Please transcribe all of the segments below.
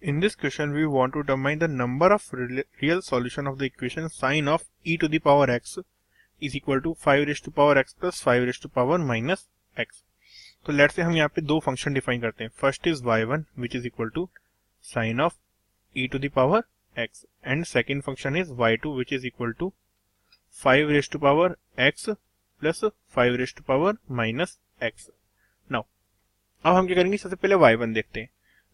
In this question, we want to determine the number of real solution of the equation sin of e to the power x is equal to 5 raised to power x plus 5 raised to power minus x. तो let's say हम यहाँ पे दो function define करते हैं. First is y1 which is equal to sin of e to the power x and second function is y2 which is equal to 5 raised to power x plus 5 raised to power minus x. Now अब हम क्या करेंगे, सबसे पहले y1 देखते हैं.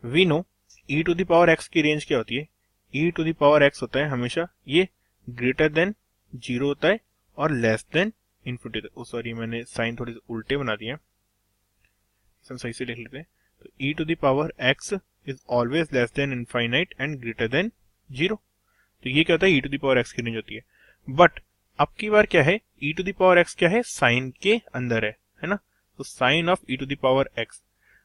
We know e to the power x की range क्या होती है. e to the power x होता है हमेशा ये ग्रेटर देन 0 होता है और लेस देन इन्फिनिटी. सॉरी, मैंने साइन थोड़े उल्टे बना दिए, हम सही से लिख लेते हैं. तो e to the power x is always less than infinite and greater than 0. तो ये क्या होता है, e to the power x की रेंज होती है. बट अब की बार क्या है, e to the power x क्या है, साइन के अंदर है ना. तो sine of e to the power x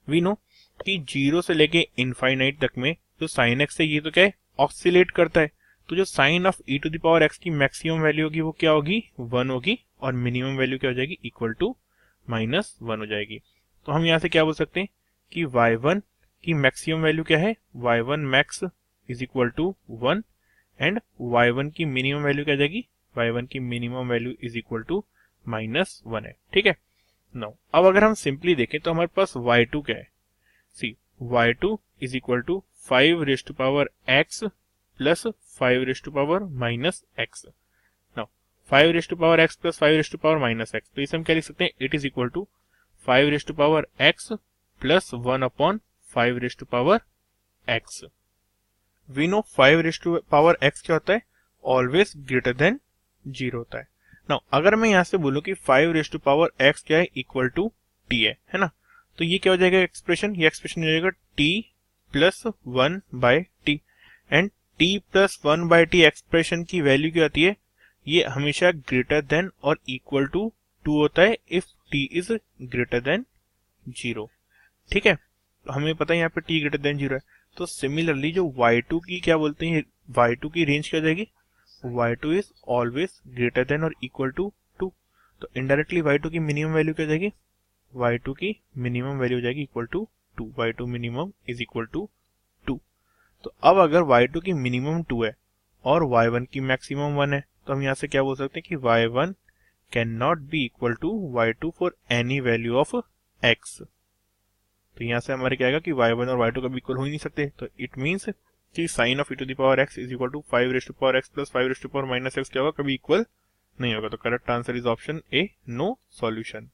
we know कि 0 से लेके इनफाइनाइट तक में जो साइन x है ये तो क्या है, ऑक्सीलेट करता है. तो जो sine of e to the power x की मैक्सिमम वैल्यू होगी वो क्या होगी, 1 होगी, और मिनिमम वैल्यू क्या हो जाएगी, इक्वल टू -1 हो जाएगी. तो हम यहाँ से क्या बोल सकते हैं कि y1 की मैक्सिमम वैल्यू क्या है, y1 max is equal to 1 and y1 की मिनिमम वैल्यू क्या आ जाएगी, y1 की minimum value is equal to -1 है. ठीक है. नाउ अब अगर हम सिंपली देखें तो हमारे पास y2 क्या है. See y2 is equal to 5 raised to power x plus 5 raised to power minus x. Now 5 raised to power x plus 5 raised to power minus x, तो इसे हम क्या लिख सकते हैं, it is equal to 5 raised to power x plus 1 upon 5 raised to power x. We know 5 raised to power x क्या होता है, ऑलवेज ग्रेटर देन 0 होता है. नाउ अगर मैं यहाँ से बोलूँ कि 5 raised to power x क्या है, इक्वल टू t है ना. तो ये क्या हो जाएगा एक्सप्रेशन, ये एक्सप्रेशन हो जाएगा t plus 1 by t. And t plus 1 by t expression की वैल्यू क्या आती है, ये हमेशा ग्रेटर देन और इक्वल टू 2 होता है if t is greater than 0. ठीक है. तो हमें पता है यहाँ पे t ग्रेटर देन 0 है. तो सिमिलरली जो y2 की क्या बोलते हैं, y2 की रेंज क्या हो जाएगी, y2 is always greater than और इक्वल टू 2. तो इनडायरेक्टली y2 की मिनिमम वैल्यू क्या हो जाएगी, y2 की मिनिमम वैल्यू हो जाएगी equal to 2. y2 minimum is equal to 2. तो अब अगर y2 की मिनिमम 2 है और y1 की मैक्सिमम 1 है, तो हम यहाँ से क्या बोल सकते हैं कि y1 can not be equal to y2 for any value of x. तो यहाँ से हमारे क्या आएगा कि y1 और y2 कभी इक्वल हो ही नहीं सकते. तो इट मीन्स कि sine of e to the power x is equal to 5 raised to power x plus 5 raised to power minus x क्या होगा, कभी इक्वल नहीं होगा. तो correct answer is option A, no solution.